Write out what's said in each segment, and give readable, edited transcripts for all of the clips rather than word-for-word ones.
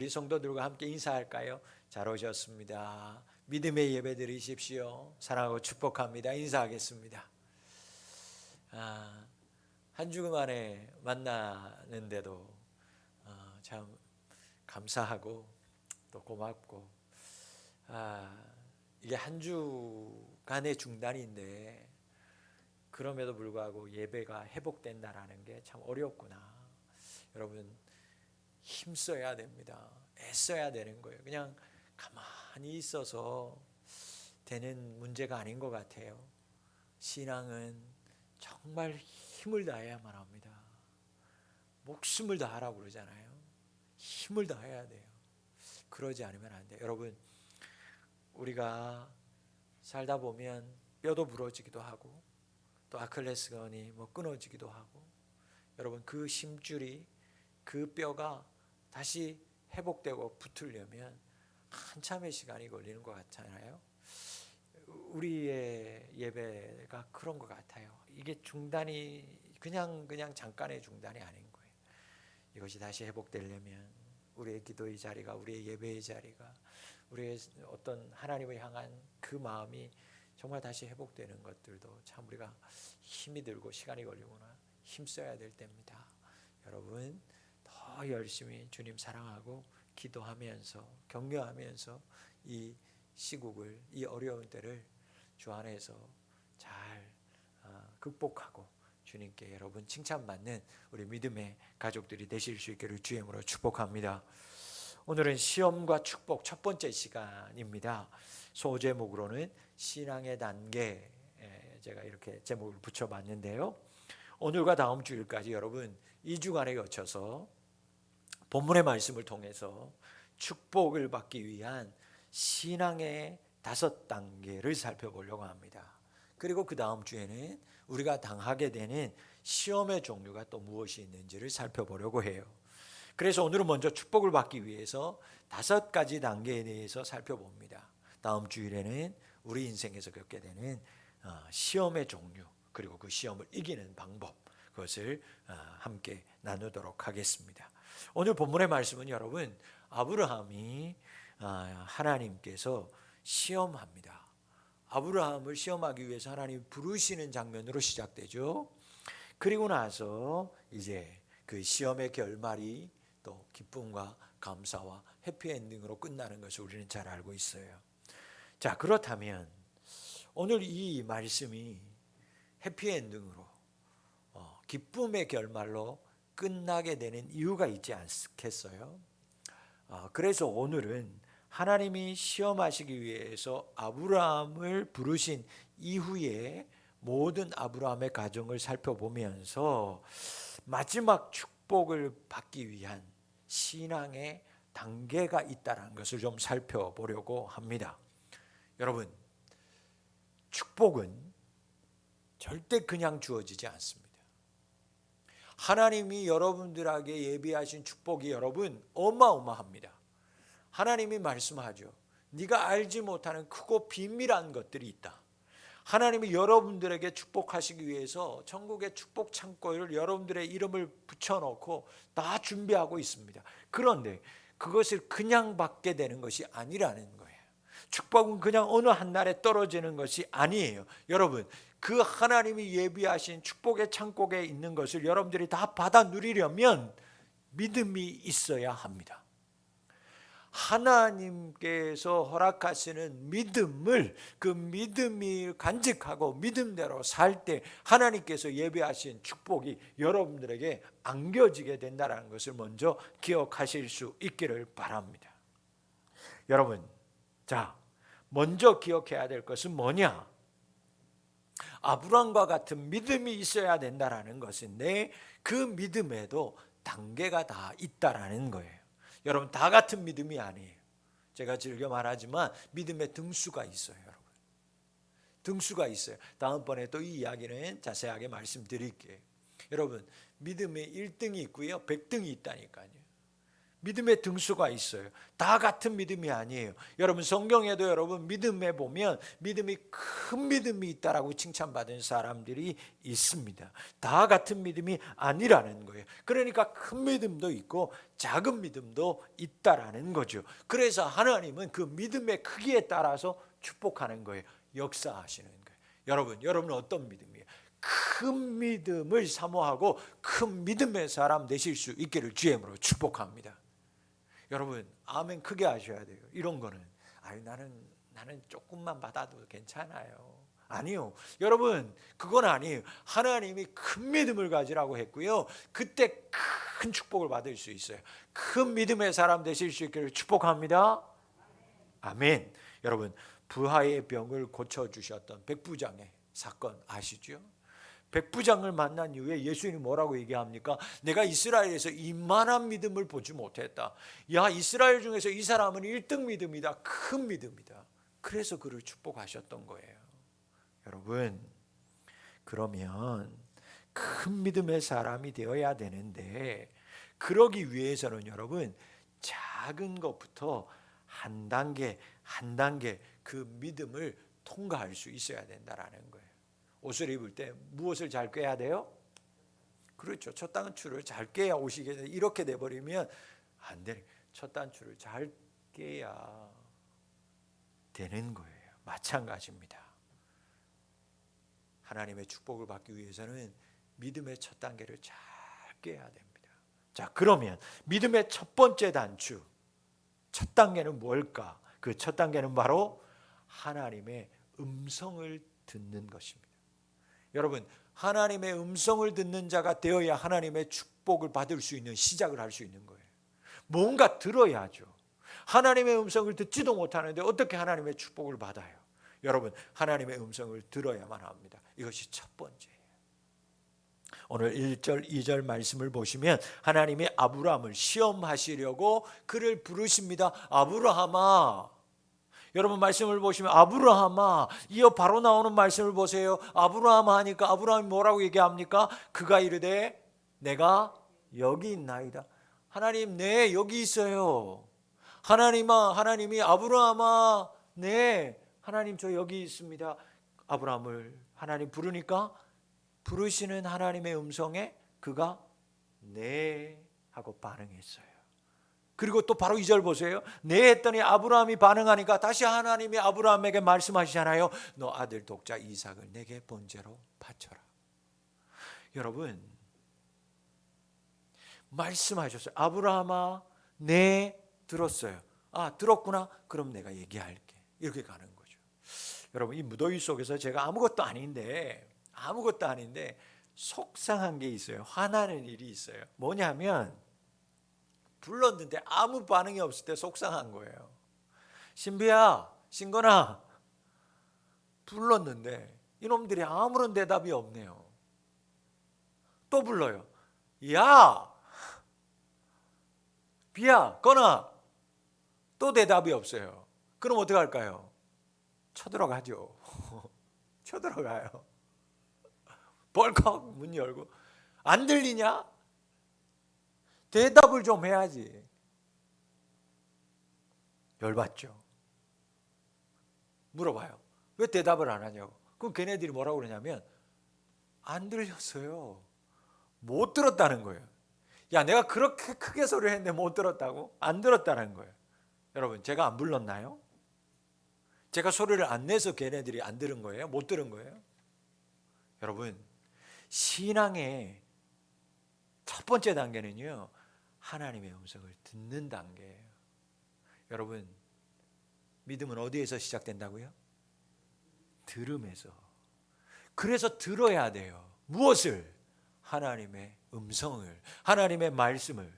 우리 성도들과 함께 인사할까요? 잘 오셨습니다. 믿음의 예배 드리십시오. 사랑하고 축복합니다. 인사하겠습니다. 한 주 만에 만나는데도 참 감사하고 또 고맙고, 이게 한 주간의 중단인데 그럼에도 불구하고 예배가 회복된다라는 게 참 어렵구나. 여러분, 힘써야 됩니다. 애써야 되는 거예요. 그냥 가만히 있어서 되는 문제가 아닌 것 같아요. 신앙은 정말 힘을 다해야만 합니다. 목숨을 다하라고 그러잖아요. 힘을 다해야 돼요. 그러지 않으면 안 돼요. 여러분, 우리가 살다 보면 뼈도 부러지기도 하고 또 아킬레스건이 끊어지기도 하고, 여러분, 그 심줄이, 그 뼈가 다시 회복되고 붙으려면 한참의 시간이 걸리는 것 같잖아요. 우리의 예배가 그런 것 같아요. 이게 중단이 그냥 잠깐의 중단이 아닌 거예요. 이것이 다시 회복되려면 우리의 기도의 자리가, 우리의 예배의 자리가, 우리의 어떤 하나님을 향한 그 마음이 정말 다시 회복되는 것들도 참 우리가 힘이 들고 시간이 걸리구나, 힘써야 될 때입니다. 여러분, 더 열심히 주님 사랑하고 기도하면서 격려하면서 이 시국을, 이 어려운 때를 주 안에서 잘 극복하고 주님께 여러분 칭찬받는 우리 믿음의 가족들이 되실 수 있기를 주의 이름으로 축복합니다. 오늘은 시험과 축복 첫 번째 시간입니다. 소제목으로는 신앙의 단계, 제가 이렇게 제목을 붙여봤는데요. 오늘과 다음 주일까지 여러분 2주간에 거쳐서 본문의 말씀을 통해서 축복을 받기 위한 신앙의 5단계를 살펴보려고 합니다. 그리고 그 다음 주에는 우리가 당하게 되는 시험의 종류가 또 무엇이 있는지를 살펴보려고 해요. 그래서 오늘은 먼저 축복을 받기 위해서 5가지 단계에 대해서 살펴봅니다. 다음 주일에는 우리 인생에서 겪게 되는 시험의 종류, 그리고 그 시험을 이기는 방법, 그것을 함께 나누도록 하겠습니다. 오늘 본문의 말씀은 여러분, 아브라함이 하나님께서 시험합니다. 아브라함을 시험하기 위해서 하나님이 부르시는 장면으로 시작되죠. 그리고 나서 이제 그 시험의 결말이 또 기쁨과 감사와 해피엔딩으로 끝나는 것을 우리는 잘 알고 있어요. 자, 그렇다면 오늘 이 말씀이 해피엔딩으로, 기쁨의 결말로 끝나게 되는 이유가 있지 않겠어요? 그래서 오늘은 하나님이 시험하시기 위해서 아브라함을 부르신 이후에 모든 아브라함의 가정을 살펴보면서 마지막 축복을 받기 위한 신앙의 단계가 있다는 것을 좀 살펴보려고 합니다. 여러분, 축복은 절대 그냥 주어지지 않습니다. 하나님이 여러분들에게 예비하신 축복이 여러분 어마어마합니다. 하나님이 말씀하죠. 네가 알지 못하는 크고 비밀한 것들이 있다. 하나님이 여러분들에게 축복하시기 위해서 천국의 축복 창고를 여러분들의 이름을 붙여놓고 다 준비하고 있습니다. 그런데 그것을 그냥 받게 되는 것이 아니라는 거예요. 축복은 그냥 어느 한 날에 떨어지는 것이 아니에요. 여러분, 그 하나님이 예비하신 축복의 창고에 있는 것을 여러분들이 다 받아 누리려면 믿음이 있어야 합니다. 하나님께서 허락하시는 믿음을, 그 믿음이 간직하고 믿음대로 살 때 하나님께서 예비하신 축복이 여러분들에게 안겨지게 된다는 것을 먼저 기억하실 수 있기를 바랍니다. 여러분, 자, 먼저 기억해야 될 것은 뭐냐? 아브라함과 같은 믿음이 있어야 된다는 것인데 그 믿음에도 단계가 다 있다라는 거예요. 여러분, 다 같은 믿음이 아니에요. 제가 즐겨 말하지만 믿음의 등수가 있어요. 여러분, 등수가 있어요. 다음번에 또 이 이야기는 자세하게 말씀드릴게요. 여러분, 믿음의 1등이 있고요, 100등이 있다니까요. 믿음의 등수가 있어요. 다 같은 믿음이 아니에요. 여러분 성경에도 여러분 믿음에 보면 믿음이 큰 믿음이 있다라고 칭찬받은 사람들이 있습니다. 다 같은 믿음이 아니라는 거예요. 그러니까 큰 믿음도 있고 작은 믿음도 있다라는 거죠. 그래서 하나님은 그 믿음의 크기에 따라서 축복하는 거예요. 역사하시는 거예요. 여러분은 어떤 믿음이에요? 큰 믿음을 사모하고 큰 믿음의 사람 되실 수 있기를 주의 이름으로 축복합니다. 여러분 아멘 크게 하셔야 돼요. 이런 거는 나는 조금만 받아도 괜찮아요. 아니요. 여러분 그건 아니에요. 하나님이 큰 믿음을 가지라고 했고요. 그때 큰 축복을 받을 수 있어요. 큰 믿음의 사람 되실 수 있기를 축복합니다. 아멘. 여러분 부하의 병을 고쳐주셨던 백부장의 사건 아시죠? 백부장을 만난 이후에 예수님이 뭐라고 얘기합니까? 내가 이스라엘에서 이만한 믿음을 보지 못했다. 야, 이스라엘 중에서 이 사람은 1등 믿음이다. 큰 믿음이다. 그래서 그를 축복하셨던 거예요. 여러분 그러면 큰 믿음의 사람이 되어야 되는데 그러기 위해서는 여러분 작은 것부터 한 단계 한 단계 그 믿음을 통과할 수 있어야 된다라는 거예요. 옷을 입을 때 무엇을 잘 꿰야 돼요? 그렇죠. 첫 단추를 잘 꿰야 옷이 이렇게 돼버리면 안 돼. 첫 단추를 잘 꿰야 되는 거예요. 마찬가지입니다. 하나님의 축복을 받기 위해서는 믿음의 첫 단계를 잘 꿰야 됩니다. 자, 그러면 믿음의 첫 번째 단추, 첫 단계는 뭘까? 그 첫 단계는 바로 하나님의 음성을 듣는 것입니다. 여러분 하나님의 음성을 듣는 자가 되어야 하나님의 축복을 받을 수 있는 시작을 할 수 있는 거예요. 뭔가 들어야죠. 하나님의 음성을 듣지도 못하는데 어떻게 하나님의 축복을 받아요? 여러분 하나님의 음성을 들어야만 합니다. 이것이 첫 번째예요. 오늘 1절 2절 말씀을 보시면 하나님이 아브라함을 시험하시려고 그를 부르십니다. 아브라함아. 여러분 말씀을 보시면 아브라함아, 이어 바로 나오는 말씀을 보세요. 아브라함아 하니까 아브라함이 뭐라고 얘기합니까? 그가 이르되 내가 여기 있나이다. 하나님 네 여기 있어요. 하나님이 아브라함아 네 하나님 저 여기 있습니다. 아브라함을 하나님 부르니까 부르시는 하나님의 음성에 그가 네 하고 반응했어요. 그리고 또 바로 2절 보세요. 네 했더니 아브라함이 반응하니까 다시 하나님이 아브라함에게 말씀하시잖아요. 너 아들 독자 이삭을 내게 번제로 바쳐라. 여러분 말씀하셨어요. 아브라함아 네 들었어요. 아 들었구나. 그럼 내가 얘기할게. 이렇게 가는 거죠. 여러분 이 무더위 속에서 제가 아무것도 아닌데 속상한 게 있어요. 화나는 일이 있어요. 뭐냐면 불렀는데 아무 반응이 없을 때 속상한 거예요. 신비야, 신건아 불렀는데 이놈들이 아무런 대답이 없네요. 또 불러요. 야, 비야, 건아 또 대답이 없어요. 그럼 어떻게 할까요? 쳐들어가죠. 쳐들어가요. 벌컥 문 열고 안 들리냐? 대답을 좀 해야지. 열받죠. 물어봐요. 왜 대답을 안 하냐고. 그럼 걔네들이 뭐라고 그러냐면 안 들렸어요. 못 들었다는 거예요. 야 내가 그렇게 크게 소리를 했는데 못 들었다고? 안 들었다는 거예요. 여러분 제가 안 불렀나요? 제가 소리를 안 내서 걔네들이 안 들은 거예요? 못 들은 거예요? 여러분 신앙의 첫 번째 단계는요 하나님의 음성을 듣는 단계예요. 여러분 믿음은 어디에서 시작된다고요? 들음에서. 그래서 들어야 돼요. 무엇을? 하나님의 음성을, 하나님의 말씀을.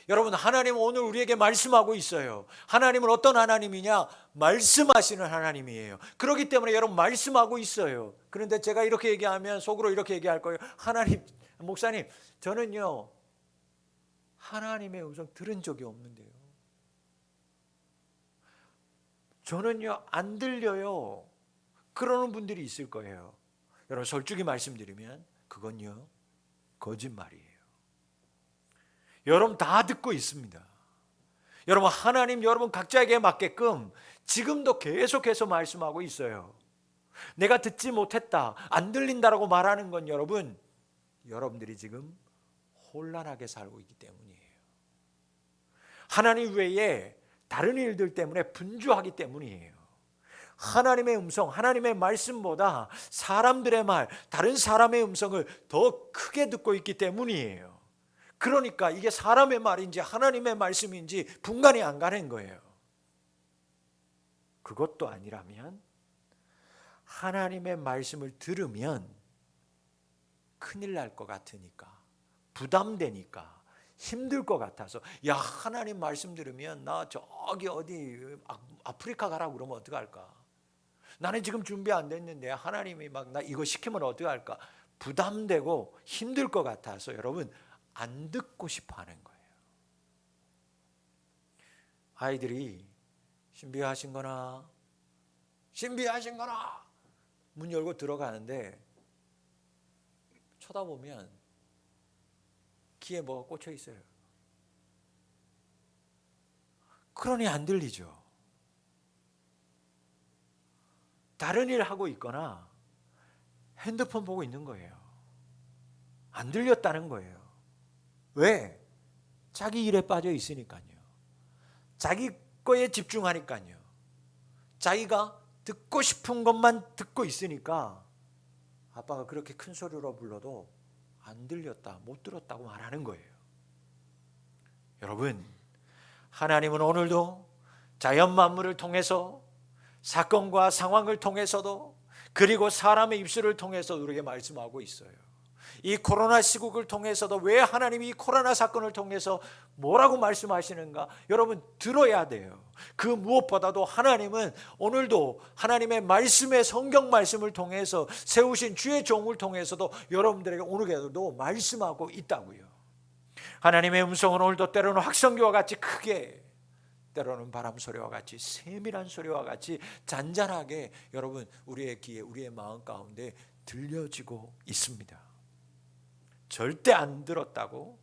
여러분 하나님은 오늘 우리에게 말씀하고 있어요. 하나님은 어떤 하나님이냐? 말씀하시는 하나님이에요. 그렇기 때문에 여러분 말씀하고 있어요. 그런데 제가 이렇게 얘기하면 속으로 이렇게 얘기할 거예요. 하나님, 목사님 저는요 하나님의 음성 들은 적이 없는데요. 저는요 안 들려요. 그러는 분들이 있을 거예요. 여러분 솔직히 말씀드리면 그건요 거짓말이에요. 여러분 다 듣고 있습니다. 여러분, 하나님 여러분 각자에게 맞게끔 지금도 계속해서 말씀하고 있어요. 내가 듣지 못했다, 안 들린다라고 말하는 건 여러분들이 지금 혼란하게 살고 있기 때문이에요. 하나님 외에 다른 일들 때문에 분주하기 때문이에요. 하나님의 음성, 하나님의 말씀보다 사람들의 말, 다른 사람의 음성을 더 크게 듣고 있기 때문이에요. 그러니까 이게 사람의 말인지 하나님의 말씀인지 분간이 안 가는 거예요. 그것도 아니라면 하나님의 말씀을 들으면 큰일 날 것 같으니까, 부담되니까, 힘들 것 같아서, 야, 하나님 말씀 들으면 나 저기 어디 아프리카 가라고 그러면 어떡할까? 나는 지금 준비 안 됐는데 하나님이 막 나 이거 시키면 어떡할까? 부담되고 힘들 것 같아서 여러분 안 듣고 싶어 하는 거예요. 아이들이 신비하신 거나 문 열고 들어가는데 쳐다보면 귀에 뭐가 꽂혀 있어요. 그러니 안 들리죠. 다른 일 하고 있거나 핸드폰 보고 있는 거예요. 안 들렸다는 거예요. 왜? 자기 일에 빠져 있으니까요. 자기 거에 집중하니까요. 자기가 듣고 싶은 것만 듣고 있으니까 아빠가 그렇게 큰 소리로 불러도 안 들렸다, 못 들었다고 말하는 거예요. 여러분, 하나님은 오늘도 자연 만물을 통해서, 사건과 상황을 통해서도, 그리고 사람의 입술을 통해서 우리에게 말씀하고 있어요. 이 코로나 시국을 통해서도 왜 하나님이 이 코로나 사건을 통해서 뭐라고 말씀하시는가? 여러분 들어야 돼요. 그 무엇보다도 하나님은 오늘도 하나님의 말씀의 성경 말씀을 통해서 세우신 주의 종을 통해서도 여러분들에게 오늘에도 말씀하고 있다고요. 하나님의 음성은 오늘도 때로는 확성기와 같이 크게, 때로는 바람 소리와 같이 세밀한 소리와 같이 잔잔하게 여러분 우리의 귀에, 우리의 마음 가운데 들려지고 있습니다. 절대 안 들었다고,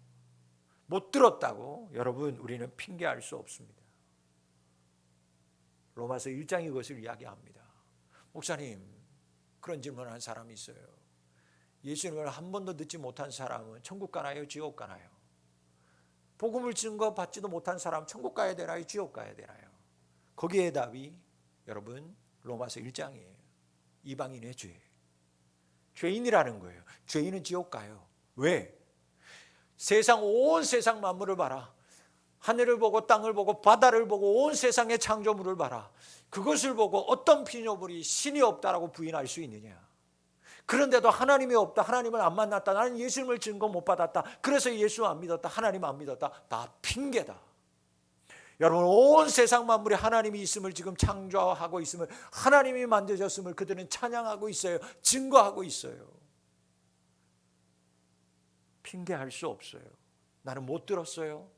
못 들었다고 여러분 우리는 핑계할 수 없습니다. 로마서 1장이 그것을 이야기합니다. 목사님, 그런 질문을 한 사람이 있어요. 예수님을 한 번도 듣지 못한 사람은 천국 가나요, 지옥 가나요? 복음을 증거받지도 못한 사람 천국 가야 되나요, 지옥 가야 되나요? 거기에 답이 여러분 로마서 1장이에요. 이방인의 죄, 죄인이라는 거예요. 죄인은 지옥 가요. 왜? 온 세상 만물을 봐라. 하늘을 보고 땅을 보고 바다를 보고 온 세상의 창조물을 봐라. 그것을 보고 어떤 피조물이 신이 없다라고 부인할 수 있느냐? 그런데도 하나님이 없다, 하나님을 안 만났다, 나는 예수님을 증거 못 받았다, 그래서 예수 안 믿었다, 하나님 안 믿었다, 다 핑계다. 여러분, 온 세상 만물에 하나님이 있음을 지금 창조하고 있음을, 하나님이 만드셨음을 그들은 찬양하고 있어요. 증거하고 있어요. 핑계할 수 없어요. 나는 못 들었어요,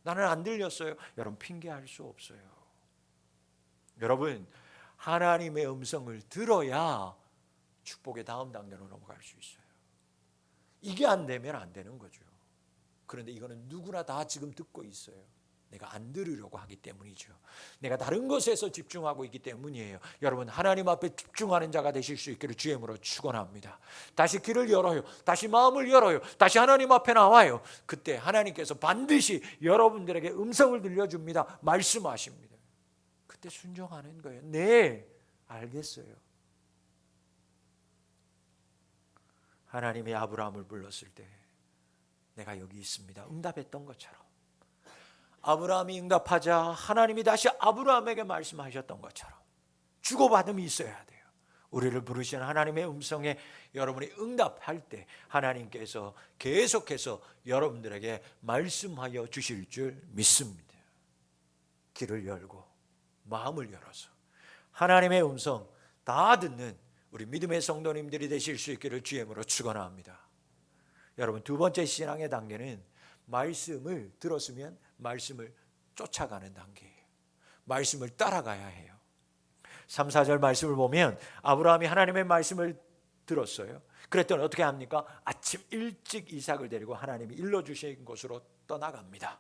나는 안 들렸어요. 여러분 핑계할 수 없어요. 여러분, 하나님의 음성을 들어야 축복의 다음 단계로 넘어갈 수 있어요. 이게 안 되면 안 되는 거죠. 그런데 이거는 누구나 다 지금 듣고 있어요. 내가 안 들으려고 하기 때문이죠. 내가 다른 것에서 집중하고 있기 때문이에요. 여러분, 하나님 앞에 집중하는 자가 되실 수 있기를 주의 이름으로 축원합니다. 다시 귀를 열어요. 다시 마음을 열어요. 다시 하나님 앞에 나와요. 그때 하나님께서 반드시 여러분들에게 음성을 들려줍니다. 말씀하십니다. 그때 순종하는 거예요. 네, 알겠어요. 하나님이 아브라함을 불렀을 때 내가 여기 있습니다, 응답했던 것처럼, 아브라함이 응답하자 하나님이 다시 아브라함에게 말씀하셨던 것처럼 주고받음이 있어야 돼요. 우리를 부르신 하나님의 음성에 여러분이 응답할 때 하나님께서 계속해서 여러분들에게 말씀하여 주실 줄 믿습니다. 귀를 열고 마음을 열어서 하나님의 음성 다 듣는 우리 믿음의 성도님들이 되실 수 있기를 주의 이름으로 축원합니다. 여러분, 두 번째 신앙의 단계는 말씀을 들었으면 말씀을 쫓아가는 단계예요. 말씀을 따라가야 해요. 3, 4절 말씀을 보면 아브라함이 하나님의 말씀을 들었어요. 그랬더니 어떻게 합니까? 아침 일찍 이삭을 데리고 하나님이 일러주신 곳으로 떠나갑니다.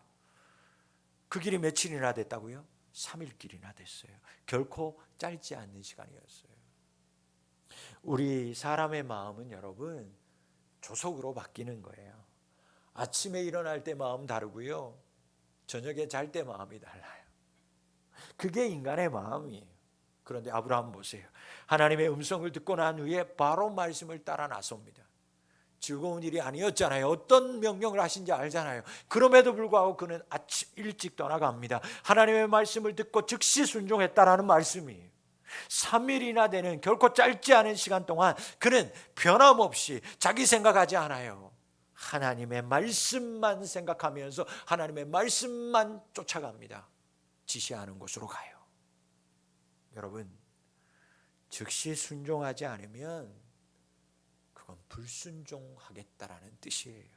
그 길이 며칠이나 됐다고요? 3일길이나 됐어요. 결코 짧지 않는 시간이었어요. 우리 사람의 마음은 여러분 조속으로 바뀌는 거예요. 아침에 일어날 때 마음 다르고요, 저녁에 잘 때 마음이 달라요. 그게 인간의 마음이에요. 그런데 아브라함 보세요. 하나님의 음성을 듣고 난 후에 바로 말씀을 따라 나섭니다. 즐거운 일이 아니었잖아요. 어떤 명령을 하신지 알잖아요. 그럼에도 불구하고 그는 아침 일찍 떠나갑니다. 하나님의 말씀을 듣고 즉시 순종했다라는 말씀이에요. 3일이나 되는 결코 짧지 않은 시간 동안 그는 변함없이 자기 생각하지 않아요. 하나님의 말씀만 생각하면서 하나님의 말씀만 쫓아갑니다. 지시하는 곳으로 가요. 여러분, 즉시 순종하지 않으면 그건 불순종하겠다라는 뜻이에요.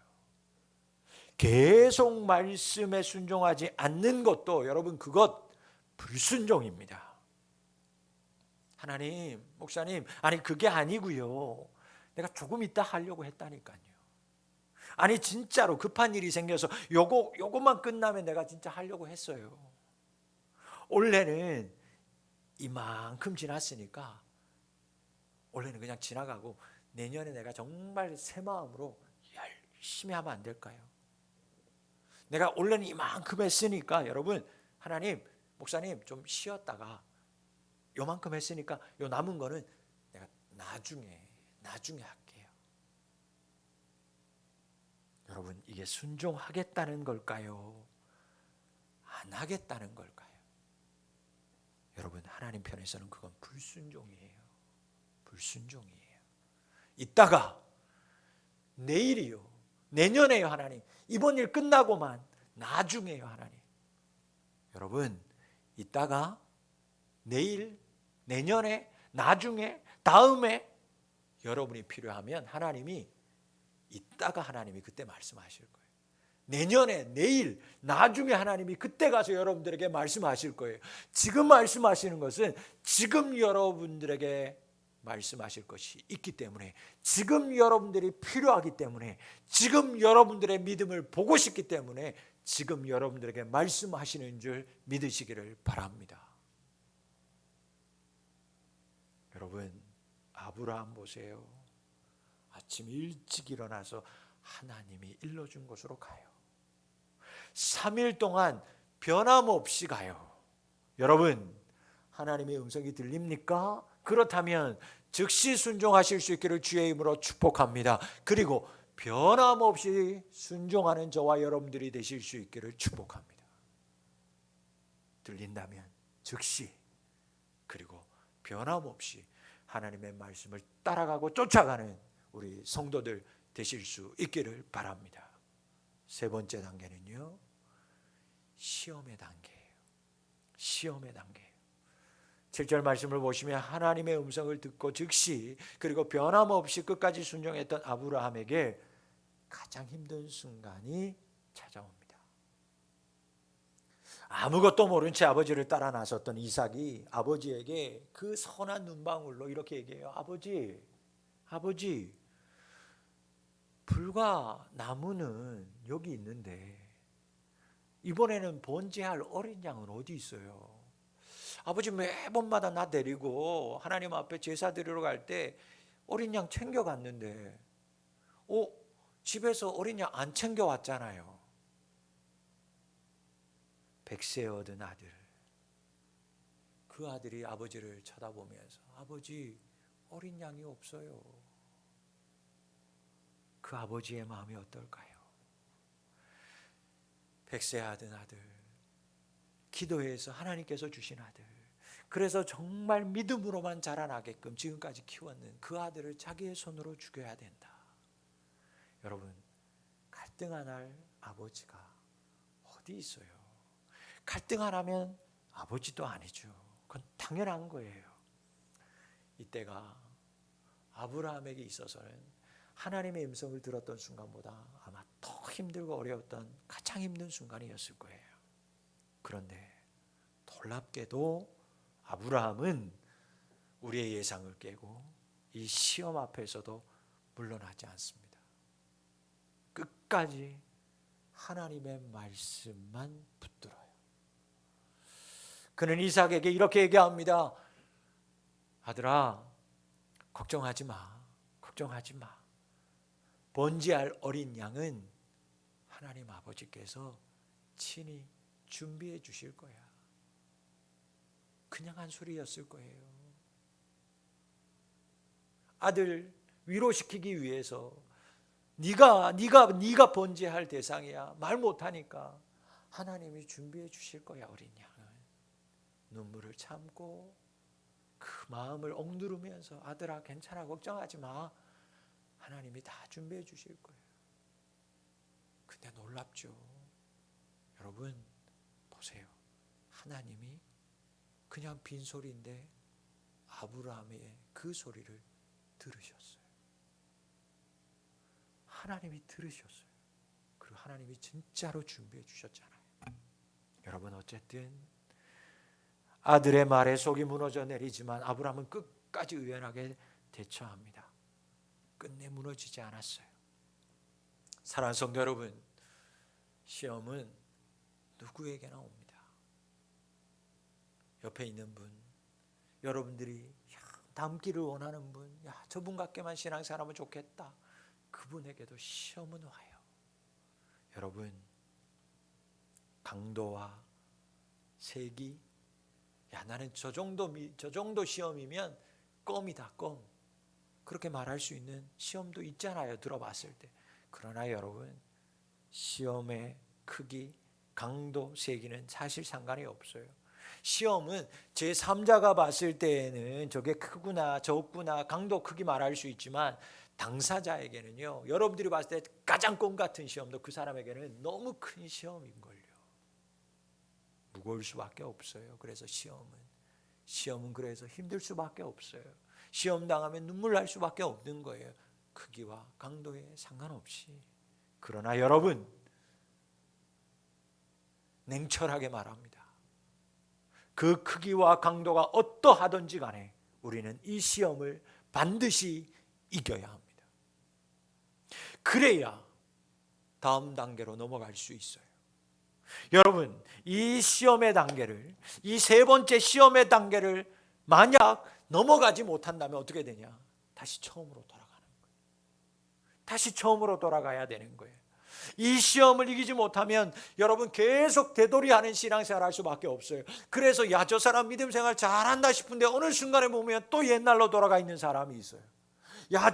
계속 말씀에 순종하지 않는 것도 여러분 그것 불순종입니다. 하나님, 목사님, 아니 그게 아니고요, 내가 조금 이따 하려고 했다니까요. 아니 진짜로 급한 일이 생겨서 요것만 끝나면 내가 진짜 하려고 했어요. 올해는 이만큼 지났으니까 올해는 그냥 지나가고 내년에 내가 정말 새 마음으로 열심히 하면 안 될까요? 내가 올해는 이만큼 했으니까 여러분, 하나님, 목사님 좀 쉬었다가 요만큼 했으니까 요 남은 거는 내가 나중에 할게요. 여러분, 이게 순종하겠다는 걸까요? 안 하겠다는 걸까요? 여러분, 하나님 편에서는 그건 불순종이에요. 불순종이에요. 이따가 내일이요, 내년에요 하나님, 이번 일 끝나고만, 나중에요 하나님. 여러분, 이따가, 내일, 내년에, 나중에, 다음에 여러분이 필요하면 하나님이 이따가 하나님이 그때 말씀하실 거예요. 내년에, 내일, 나중에 하나님이 그때 가서 여러분들에게 말씀하실 거예요. 지금 말씀하시는 것은 지금 여러분들에게 말씀하실 것이 있기 때문에, 지금 여러분들이 필요하기 때문에, 지금 여러분들의 믿음을 보고 싶기 때문에 지금 여러분들에게 말씀하시는 줄 믿으시기를 바랍니다. 여러분, 아브라함 보세요. 아침 일찍 일어나서 하나님이 일러준 곳으로 가요. 3일 동안 변함없이 가요. 여러분, 하나님의 음성이 들립니까? 그렇다면 즉시 순종하실 수 있기를 주의 이름으로 축복합니다. 그리고 변함없이 순종하는 저와 여러분들이 되실 수 있기를 축복합니다. 들린다면 즉시, 그리고 변함없이 하나님의 말씀을 따라가고 쫓아가는 우리 성도들 되실 수 있기를 바랍니다. 세 번째 단계는요, 시험의 단계예요. 시험의 단계예요. 7절 말씀을 보시면 하나님의 음성을 듣고 즉시, 그리고 변함없이 끝까지 순종했던 아브라함에게 가장 힘든 순간이 찾아옵니다. 아무것도 모른 채 아버지를 따라 나섰던 이삭이 아버지에게 그 선한 눈방울로 이렇게 얘기해요. 아버지, 불과 나무는 여기 있는데 이번에는 번제할 어린 양은 어디 있어요? 아버지 매번마다 나 데리고 하나님 앞에 제사 드리러 갈 때 어린 양 챙겨갔는데 집에서 어린 양 안 챙겨왔잖아요. 100세 얻은 아들, 그 아들이 아버지를 쳐다보면서 아버지, 어린 양이 없어요. 그 아버지의 마음이 어떨까요? 100세 얻은 아들, 기도해서 하나님께서 주신 아들, 그래서 정말 믿음으로만 자라나게끔 지금까지 키웠는 그 아들을 자기의 손으로 죽여야 된다. 여러분, 갈등 안 할 아버지가 어디 있어요? 갈등 안 하면 아버지도 아니죠. 그건 당연한 거예요. 이때가 아브라함에게 있어서는 하나님의 음성을 들었던 순간보다 아마 더 힘들고 어려웠던 가장 힘든 순간이었을 거예요. 그런데 놀랍게도 아브라함은 우리의 예상을 깨고 이 시험 앞에서도 물러나지 않습니다. 끝까지 하나님의 말씀만 붙들어요. 그는 이삭에게 이렇게 얘기합니다. 아들아, 걱정하지 마. 걱정하지 마. 번제할 어린 양은 하나님 아버지께서 친히 준비해 주실 거야. 그냥 한 소리였을 거예요. 아들 위로시키기 위해서 네가 번제할 대상이야. 말 못하니까 하나님이 준비해 주실 거야. 어린 양은 눈물을 참고 그 마음을 억누르면서 아들아 괜찮아 걱정하지 마. 하나님이 다 준비해 주실 거예요. 근데 놀랍죠. 여러분 보세요. 하나님이 그냥 빈소리인데 아브라함의 그 소리를 들으셨어요. 하나님이 들으셨어요. 그리고 하나님이 진짜로 준비해 주셨잖아요. 여러분 어쨌든 아들의 말에 속이 무너져 내리지만 아브라함은 끝까지 의연하게 대처합니다. 끝내 무너지지 않았어요. 사랑하는 성도 여러분, 시험은 누구에게나 옵니다. 옆에 있는 분, 여러분들이 닮기를 원하는 분, 저분 같게만 신앙생활하면 좋겠다. 그분에게도 시험은 와요. 여러분, 강도와 세기, 나는 저 정도 시험이면 껌이다, 껌. 그렇게 말할 수 있는 시험도 있잖아요. 들어봤을 때. 그러나 여러분, 시험의 크기, 강도, 세기는 사실 상관이 없어요. 시험은 제3자가 봤을 때에는 저게 크구나 적구나 강도 크기 말할 수 있지만 당사자에게는요, 여러분들이 봤을 때 가장 껌 같은 시험도 그 사람에게는 너무 큰 시험인걸요. 무거울 수밖에 없어요. 그래서 시험은 그래서 힘들 수밖에 없어요. 시험 당하면 눈물 날 수밖에 없는 거예요. 크기와 강도에 상관없이. 그러나 여러분, 냉철하게 말합니다. 그 크기와 강도가 어떠하든지 간에 우리는 이 시험을 반드시 이겨야 합니다. 그래야 다음 단계로 넘어갈 수 있어요. 여러분, 이 시험의 단계를, 이 세 번째 시험의 단계를 만약 넘어가지 못한다면 어떻게 되냐? 다시 처음으로 돌아가는 거예요. 다시 처음으로 돌아가야 되는 거예요. 이 시험을 이기지 못하면 여러분 계속 되돌이하는 신앙생활 할 수밖에 없어요. 그래서 저 사람 믿음 생활 잘한다 싶은데 어느 순간에 보면 또 옛날로 돌아가 있는 사람이 있어요.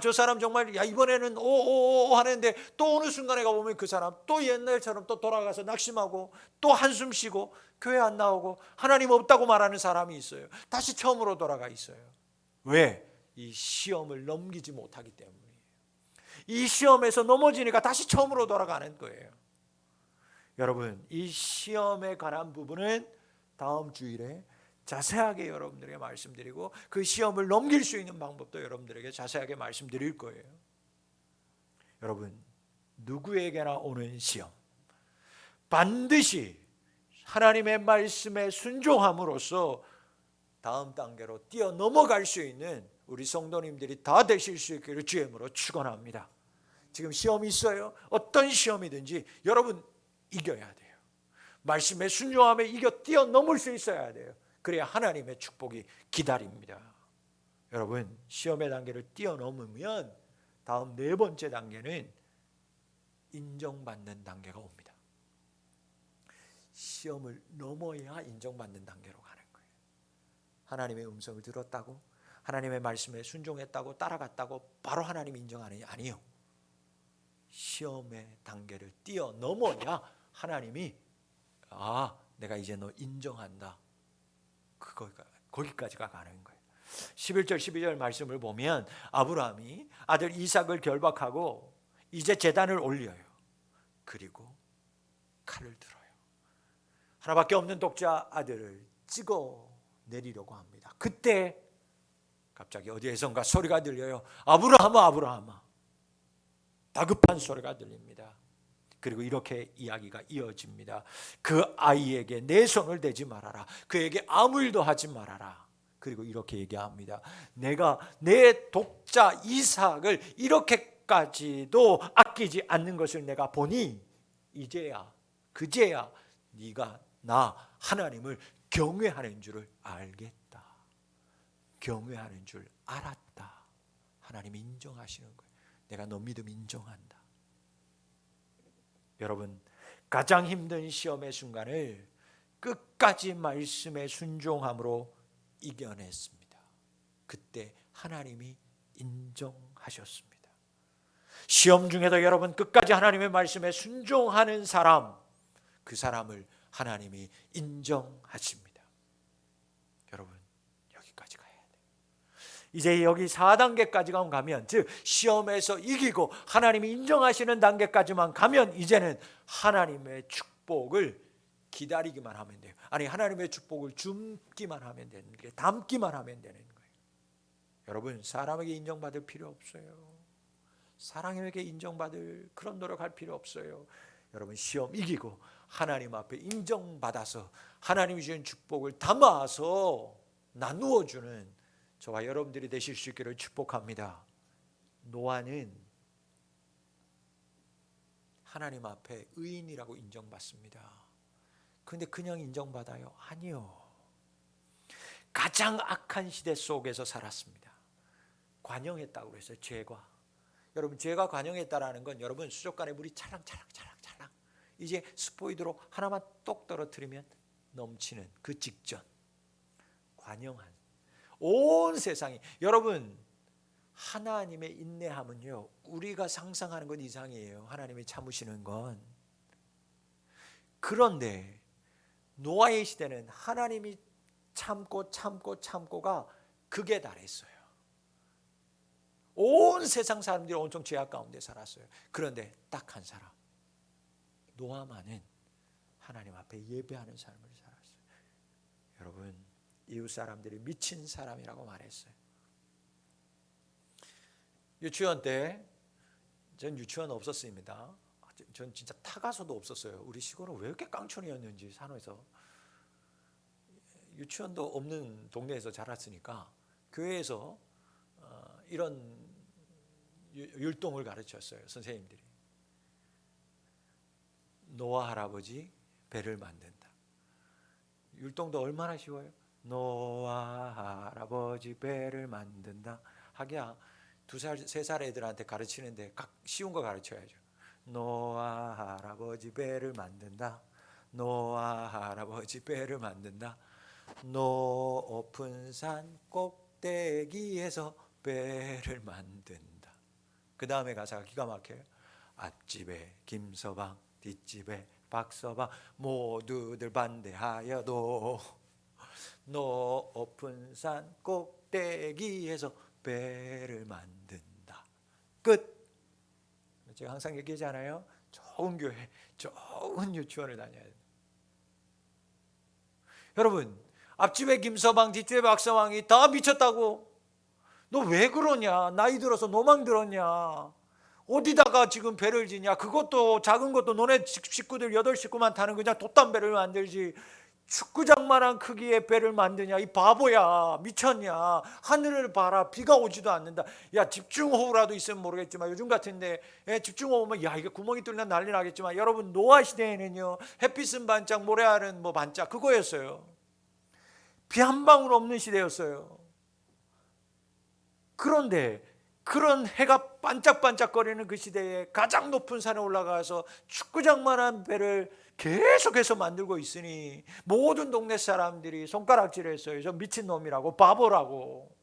저 사람 정말 이번에는 오오오 하는데 또 어느 순간에 가보면 그 사람 또 옛날처럼 또 돌아가서 낙심하고 또 한숨 쉬고 교회 안 나오고 하나님 없다고 말하는 사람이 있어요. 다시 처음으로 돌아가 있어요. 왜? 이 시험을 넘기지 못하기 때문이에요. 이 시험에서 넘어지니까 다시 처음으로 돌아가는 거예요. 여러분, 이 시험에 관한 부분은 다음 주일에 자세하게 여러분들에게 말씀드리고 그 시험을 넘길 수 있는 방법도 여러분들에게 자세하게 말씀드릴 거예요. 여러분, 누구에게나 오는 시험 반드시 하나님의 말씀에 순종함으로써 다음 단계로 뛰어 넘어갈 수 있는 우리 성도님들이 다 되실 수 있기를 주의 이름으로 축원합니다. 지금 시험이 있어요. 어떤 시험이든지 여러분 이겨야 돼요. 말씀에 순종함에 뛰어넘을 수 있어야 돼요. 그래야 하나님의 축복이 기다립니다. 여러분, 시험의 단계를 뛰어넘으면 다음 네 번째 단계는 인정받는 단계가 옵니다. 시험을 넘어야 인정받는 단계로 가는 거예요. 하나님의 음성을 들었다고, 하나님의 말씀에 순종했다고, 따라갔다고 바로 하나님 인정하느냐? 아니요. 시험의 단계를 뛰어넘어야 하나님이 내가 이제 너 인정한다. 거기까지가 가는 거예요. 11절 12절 말씀을 보면 아브라함이 아들 이삭을 결박하고 이제 제단을 올려요. 그리고 칼을 들어요. 하나밖에 없는 독자 아들을 찍어 내리려고 합니다. 그때 갑자기 어디에선가 소리가 들려요. 아브라함아, 아브라함아. 다급한 소리가 들립니다. 그리고 이렇게 이야기가 이어집니다. 그 아이에게 내 손을 대지 말아라. 그에게 아무 일도 하지 말아라. 그리고 이렇게 얘기합니다. 내가 내 독자 이삭을 이렇게까지도 아끼지 않는 것을 내가 보니 이제야 그제야 네가 나 하나님을 경외하는 줄을 알겠다. 경외하는 줄 알았다. 하나님이 인정하시는 거예요. 내가 너 믿음 인정한다. 여러분, 가장 힘든 시험의 순간을 끝까지 말씀에 순종함으로 이겨냈습니다. 그때 하나님이 인정하셨습니다. 시험 중에도 여러분 끝까지 하나님의 말씀에 순종하는 사람, 그 사람을 하나님이 인정하십니다. 여러분, 여기까지 가야 돼요. 이제 여기 4단계까지만 가면, 즉 시험에서 이기고 하나님이 인정하시는 단계까지만 가면 이제는 하나님의 축복을 기다리기만 하면 돼요. 아니, 하나님의 축복을 줍기만 하면 되는 게, 담기만 하면 되는 거예요. 여러분, 사람에게 인정받을 필요 없어요. 사람에게 인정받을 그런 노력할 필요 없어요. 여러분, 시험 이기고 하나님 앞에 인정받아서 하나님이 주신 축복을 담아서 나누어주는 저와 여러분들이 되실 수 있기를 축복합니다. 노아는 하나님 앞에 의인이라고 인정받습니다. 그런데 그냥 인정받아요? 아니요. 가장 악한 시대 속에서 살았습니다. 관영했다고 했어요. 죄가. 여러분, 죄가 관영했다라는 건 여러분 수족관에 물이 찰랑찰랑 이제 스포이드로 하나만 똑 떨어뜨리면 넘치는 그 직전, 관영한 온 세상이. 여러분, 하나님의 인내함은요, 우리가 상상하는 것 이상이에요. 하나님이 참으시는 건. 그런데 노아의 시대는 하나님이 참고가 극에 달했어요. 온 세상 사람들이 온통 죄악 가운데 살았어요. 그런데 딱 한 사람, 노아만은 하나님 앞에 예배하는 삶을 살았어요. 여러분, 이웃 사람들이 미친 사람이라고 말했어요. 유치원 때, 전 유치원 없었습니다. 전 진짜 타가서도 없었어요. 우리 시골은 왜 이렇게 깡촌이었는지, 산호에서. 유치원도 없는 동네에서 자랐으니까 교회에서 이런 율동을 가르쳤어요, 선생님들이. 노아 할아버지 배를 만든다. 율동도 얼마나 쉬워요? 노아 할아버지 배를 만든다. 하기야 2살, 3살 애들한테 가르치는데 쉬운 거 가르쳐야죠. 노아 할아버지 배를 만든다. 노아 할아버지 배를 만든다. 높은 산 꼭대기에서 배를 만든다. 그 다음에 가사가 기가 막혀요. 앞집에 김서방, 뒷집에 박서방, 모두들 반대하여도 높은 산 꼭대기에서 배를 만든다. 끝. 제가 항상 얘기하잖아요. 좋은 교회, 좋은 유치원을 다녀야 돼요. 여러분, 앞집에 김서방, 뒷집에 박서방이 다 미쳤다고. 너 왜 그러냐? 나이 들어서 노망 들었냐? 어디다가 지금 배를 지냐? 그것도 작은 것도 너네 식구들 8식구만 타는 그냥 돛담배를 만들지. 축구장만한 크기의 배를 만드냐? 이 바보야. 미쳤냐? 하늘을 봐라. 비가 오지도 않는다. 야, 집중호우라도 있으면 모르겠지만 요즘 같은데 집중호우 오면 야, 이게 구멍이 뚫리면 난리 나겠지만, 여러분, 노아 시대에는요, 햇빛은 반짝 모래알은 뭐 반짝, 그거였어요. 비 한 방울 없는 시대였어요. 그런데 그런 해가 반짝반짝거리는 그 시대에 가장 높은 산에 올라가서 축구장만한 배를 계속해서 만들고 있으니 모든 동네 사람들이 손가락질했어요. 저 미친놈이라고, 바보라고.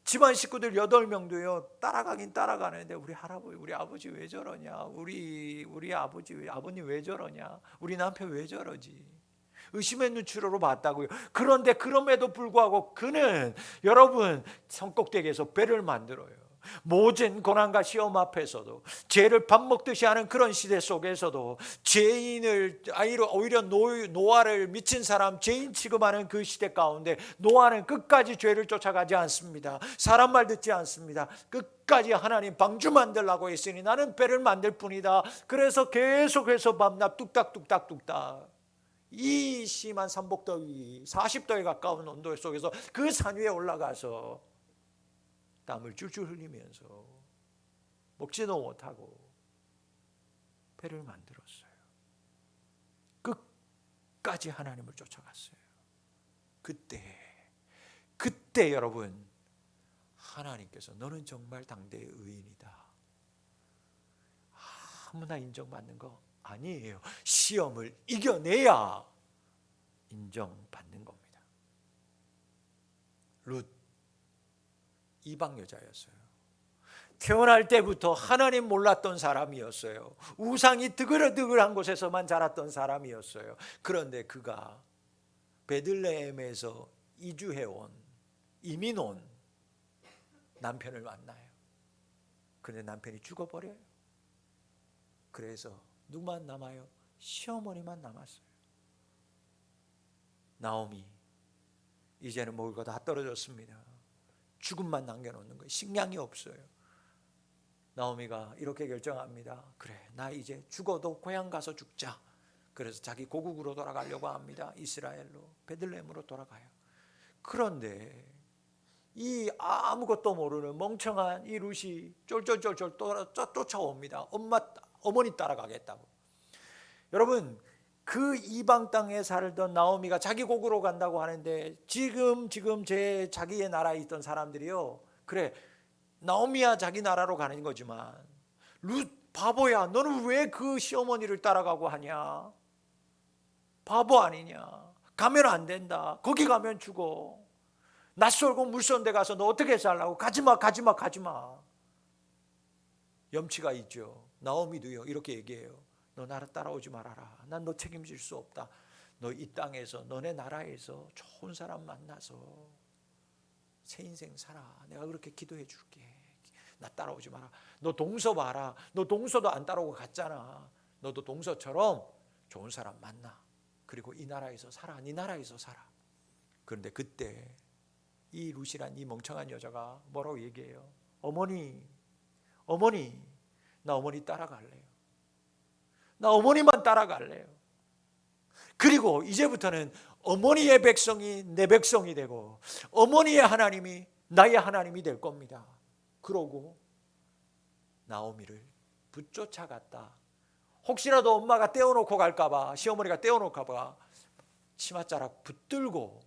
집안 식구들 8명도요 따라가긴 따라가는데, 우리 할아버지, 우리 아버지 왜 저러냐, 우리 아버지, 아버님 왜 저러냐, 우리 남편 왜 저러지, 의심의 눈초리로 봤다고요. 그런데 그럼에도 불구하고 그는, 여러분, 산꼭대기에서 배를 만들어요. 모든 고난과 시험 앞에서도, 죄를 밥 먹듯이 하는 그런 시대 속에서도, 죄인을 오히려 노아를 미친 사람, 죄인 취급하는 그 시대 가운데 노아는 끝까지 죄를 쫓아가지 않습니다. 사람 말 듣지 않습니다. 끝까지 하나님 방주 만들라고 했으니 나는 배를 만들 뿐이다. 그래서 계속해서 밤낮 뚝딱뚝딱뚝딱 이 심한 삼복더위, 40도에 가까운 온도 속에서 그 산 위에 올라가서 땀을 줄줄 흘리면서 먹지도 못하고 배를 만들었어요. 끝까지 하나님을 쫓아갔어요. 그때 여러분 하나님께서 너는 정말 당대의 의인이다. 아무나 인정받는 거 아니에요. 시험을 이겨내야 인정받는 겁니다. 룻 이방 여자였어요. 태어날 때부터 하나님 몰랐던 사람이었어요. 우상이 드글드글한 곳에서만 자랐던 사람이었어요. 그런데 그가 베들레헴에서 이민 온 남편을 만나요. 그런데 남편이 죽어버려요. 그래서 누구만 남아요? 시어머니만 남았어요. 나오미, 이제는 먹을 거 다 떨어졌습니다. 죽음만 남겨놓는 거예요. 식량이 없어요. 나오미가 이렇게 결정합니다. 그래, 나 이제 죽어도 고향 가서 죽자. 그래서 자기 고국으로 돌아가려고 합니다. 이스라엘로, 베들레헴으로 돌아가요. 그런데 이 아무것도 모르는 멍청한 이 룻이 쫄쫄쫄쫄 쫓아옵니다. 어머니 따라가겠다고. 여러분, 그 이방 땅에 살던 나오미가 자기 고국으로 간다고 하는데 지금 자기의 나라에 있던 사람들이요, 그래 나오미야 자기 나라로 가는 거지만 룻 바보야, 너는 왜 그 시어머니를 따라가고 하냐? 바보 아니냐? 가면 안 된다. 거기 가면 죽어. 낯설고 물선 데 가서 너 어떻게 살라고? 가지마. 염치가 있죠. 나오미도요 이렇게 얘기해요. 너 나를 따라오지 말아라. 난 너 책임질 수 없다. 너 이 땅에서 너네 나라에서 좋은 사람 만나서 새 인생 살아. 내가 그렇게 기도해 줄게. 나 따라오지 마라. 너 동서 봐라. 너 동서도 안 따라오고 갔잖아. 너도 동서처럼 좋은 사람 만나. 그리고 이 나라에서 살아. 네 나라에서 살아. 그런데 그때 이 룻이란 이 멍청한 여자가 뭐라고 얘기해요? 어머니, 나 어머니 따라갈래요. 나 어머니만 따라갈래요. 그리고 이제부터는 어머니의 백성이 내 백성이 되고 어머니의 하나님이 나의 하나님이 될 겁니다. 그러고 나오미를 붙쫓아갔다. 혹시라도 엄마가 떼어놓고 갈까봐, 시어머니가 떼어놓을까봐 치맛자락 붙들고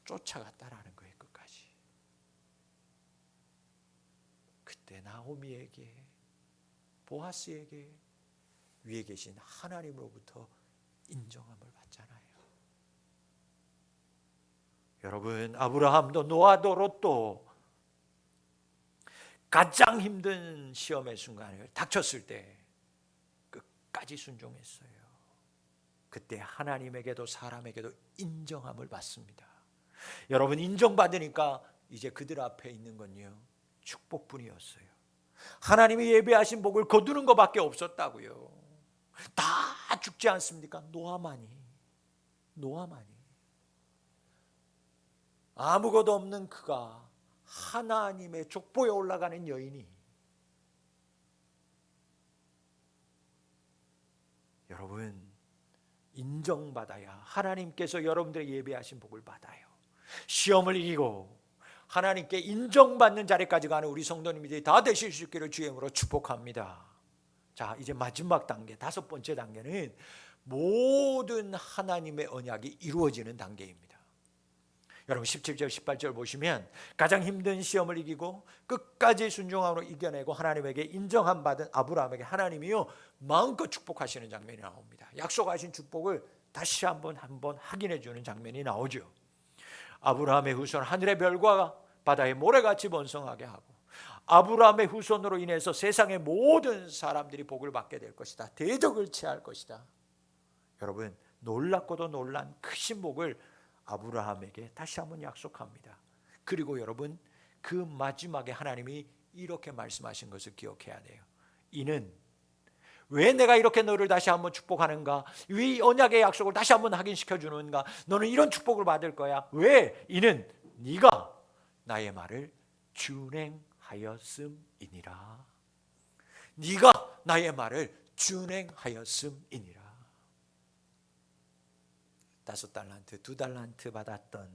쫓아갔다라는 거예요. 끝까지. 그때 나오미에게, 보아스에게 위에 계신 하나님으로부터 인정함을 받잖아요. 여러분, 아브라함도 노아도 롯도 가장 힘든 시험의 순간을 닥쳤을 때 끝까지 순종했어요. 그때 하나님에게도 사람에게도 인정함을 받습니다. 여러분, 인정받으니까 이제 그들 앞에 있는 건요, 축복뿐이었어요. 하나님이 예배하신 복을 거두는 것밖에 없었다고요. 다 죽지 않습니까? 노아만이 아무것도 없는 그가 하나님의 족보에 올라가는 여인이, 여러분, 인정받아야 하나님께서 여러분들의 예배하신 복을 받아요. 시험을 이기고 하나님께 인정받는 자리까지 가는 우리 성도님들이 다 되실 수 있기를 주의 이름으로 축복합니다. 자, 이제 마지막 단계, 5번째 단계는 모든 하나님의 언약이 이루어지는 단계입니다. 여러분 17절 18절 보시면 가장 힘든 시험을 이기고 끝까지 순종함으로 이겨내고 하나님에게 인정함 받은 아브라함에게 하나님이요 마음껏 축복하시는 장면이 나옵니다. 약속하신 축복을 다시 한번 확인해 주는 장면이 나오죠. 아브라함의 후손 하늘의 별과 바다의 모래같이 번성하게 하고 아브라함의 후손으로 인해서 세상의 모든 사람들이 복을 받게 될 것이다. 대적을 취할 것이다. 여러분, 놀랍고도 놀란 크신 복을 아브라함에게 다시 한번 약속합니다. 그리고 여러분, 그 마지막에 하나님이 이렇게 말씀하신 것을 기억해야 돼요. 이는 왜 내가 이렇게 너를 다시 한번 축복하는가? 왜 이 언약의 약속을 다시 한번 확인시켜 주는가? 너는 이런 축복을 받을 거야. 왜? 이는 네가 나의 말을 준행하였음이니라. 네가 나의 말을 준행하였음이니라. 5달란트, 2달란트 받았던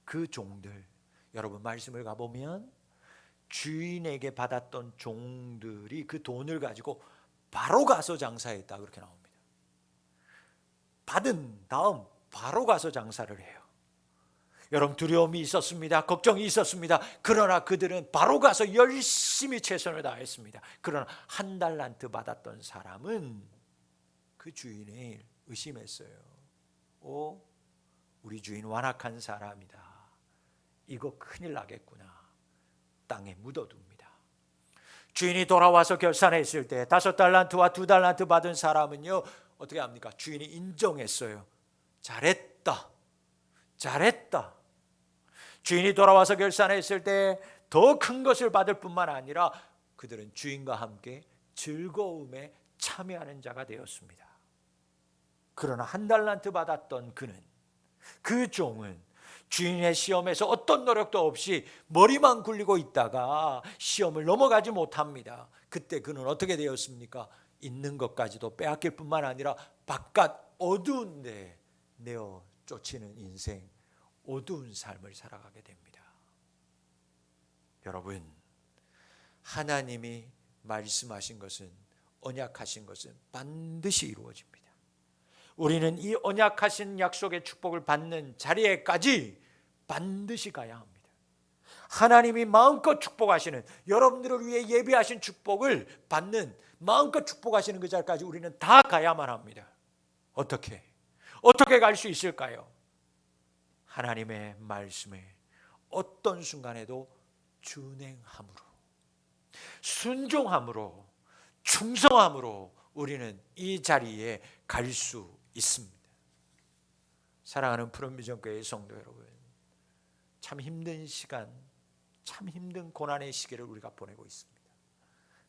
그 종들, 여러분 말씀을 가보면 주인에게 받았던 종들이 그 돈을 가지고 바로 가서 장사했다, 그렇게 나옵니다. 받은 다음 바로 가서 장사를 해요. 여러분 두려움이 있었습니다. 걱정이 있었습니다. 그러나 그들은 바로 가서 열심히 최선을 다했습니다. 그러나 한 달란트 받았던 사람은 그 주인을 의심했어요. 우리 주인 완악한 사람이다. 이거 큰일 나겠구나. 땅에 묻어둡니다. 주인이 돌아와서 결산했을 때 5달란트와 2달란트 받은 사람은요, 어떻게 합니까? 주인이 인정했어요. 잘했다. 잘했다. 주인이 돌아와서 결산했을 때 더 큰 것을 받을 뿐만 아니라 그들은 주인과 함께 즐거움에 참여하는 자가 되었습니다. 그러나 1달란트 받았던 그는, 그 종은 주인의 시험에서 어떤 노력도 없이 머리만 굴리고 있다가 시험을 넘어가지 못합니다. 그때 그는 어떻게 되었습니까? 있는 것까지도 빼앗길 뿐만 아니라 바깥 어두운 데 내어 쫓이는 인생, 어두운 삶을 살아가게 됩니다. 여러분, 하나님이 말씀하신 것은, 언약하신 것은 반드시 이루어집니다. 우리는 이 언약하신 약속의 축복을 받는 자리에까지 반드시 가야 합니다. 하나님이 마음껏 축복하시는, 여러분들을 위해 예비하신 축복을 받는, 마음껏 축복하시는 그 자리까지 우리는 다 가야만 합니다. 어떻게 갈 수 있을까요? 하나님의 말씀에 어떤 순간에도 준행함으로, 순종함으로, 충성함으로 우리는 이 자리에 갈 수 있습니다. 사랑하는 푸른비전교회 성도 여러분, 참 힘든 시간, 참 힘든 고난의 시기를 우리가 보내고 있습니다.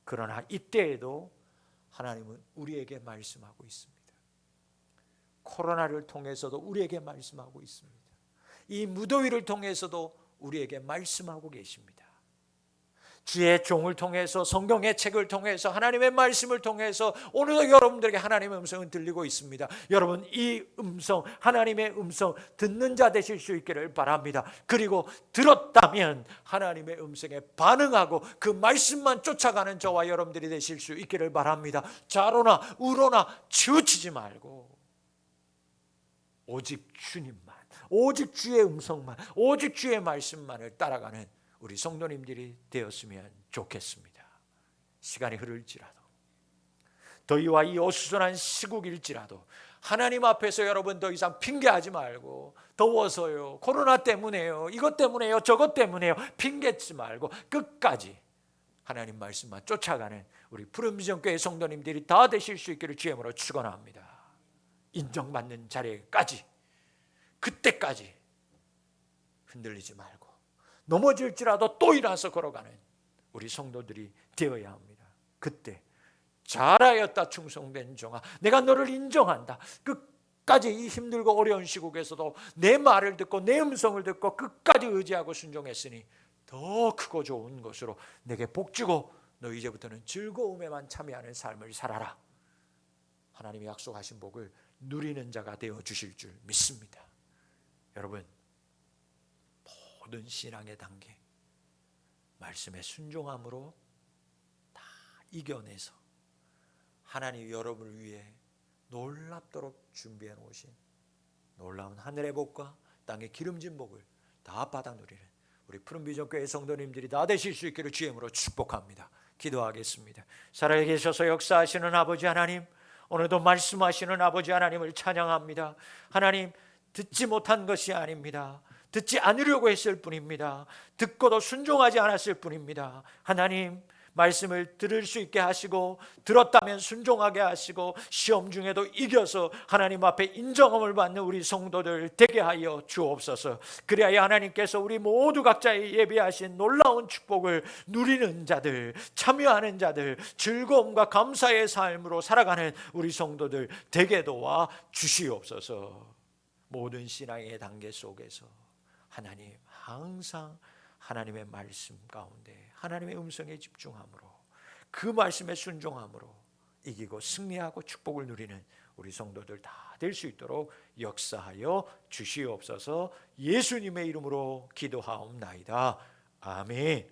그러나 이때에도 하나님은 우리에게 말씀하고 있습니다. 코로나를 통해서도 우리에게 말씀하고 있습니다. 이 무더위를 통해서도 우리에게 말씀하고 계십니다. 주의 종을 통해서, 성경의 책을 통해서, 하나님의 말씀을 통해서 오늘도 여러분들에게 하나님의 음성은 들리고 있습니다. 여러분, 이 음성, 하나님의 음성 듣는 자 되실 수 있기를 바랍니다. 그리고 들었다면 하나님의 음성에 반응하고 그 말씀만 쫓아가는 저와 여러분들이 되실 수 있기를 바랍니다. 좌로나 우로나 치우치지 말고 오직 주님만, 오직 주의 음성만, 오직 주의 말씀만을 따라가는 우리 성도님들이 되었으면 좋겠습니다. 시간이 흐를지라도, 더위와 이 어수선한 시국일지라도 하나님 앞에서 여러분 더 이상 핑계하지 말고, 더워서요, 코로나 때문에요, 이것 때문에요, 저것 때문에요, 핑계치 말고 끝까지 하나님 말씀만 쫓아가는 우리 푸른비전교회 성도님들이 다 되실 수 있기를 주의 이름으로 축원합니다. 인정받는 자리까지, 그때까지 흔들리지 말고 넘어질지라도 또 일어나서 걸어가는 우리 성도들이 되어야 합니다. 그때 잘하였다 충성된 종아, 내가 너를 인정한다. 끝까지 이 힘들고 어려운 시국에서도 내 말을 듣고 내 음성을 듣고 끝까지 의지하고 순종했으니 더 크고 좋은 것으로 내게 복주고 너 이제부터는 즐거움에만 참여하는 삶을 살아라. 하나님이 약속하신 복을 누리는 자가 되어 주실 줄 믿습니다. 여러분, 모든 신앙의 단계 말씀에 순종함으로 다 이겨내서 하나님이 여러분을 위해 놀랍도록 준비해 놓으신 놀라운 하늘의 복과 땅의 기름진 복을 다 받아 누리는 우리 푸른비전교회 성도님들이 다 되실 수 있기를 주의 이름으로 축복합니다. 기도하겠습니다. 살아계셔서 역사하시는 아버지 하나님, 오늘도 말씀하시는 아버지 하나님을 찬양합니다. 하나님, 듣지 못한 것이 아닙니다. 듣지 않으려고 했을 뿐입니다. 듣고도 순종하지 않았을 뿐입니다. 하나님, 말씀을 들을 수 있게 하시고 들었다면 순종하게 하시고 시험 중에도 이겨서 하나님 앞에 인정함을 받는 우리 성도들 되게 하여 주옵소서. 그래야 하나님께서 우리 모두 각자의 예비하신 놀라운 축복을 누리는 자들, 참여하는 자들, 즐거움과 감사의 삶으로 살아가는 우리 성도들 되게 도와 주시옵소서. 모든 신앙의 단계 속에서 하나님, 항상 하나님의 말씀 가운데 하나님의 음성에 집중함으로, 그 말씀에 순종함으로 이기고 승리하고 축복을 누리는 우리 성도들 다 될 수 있도록 역사하여 주시옵소서. 예수님의 이름으로 기도하옵나이다. 아멘.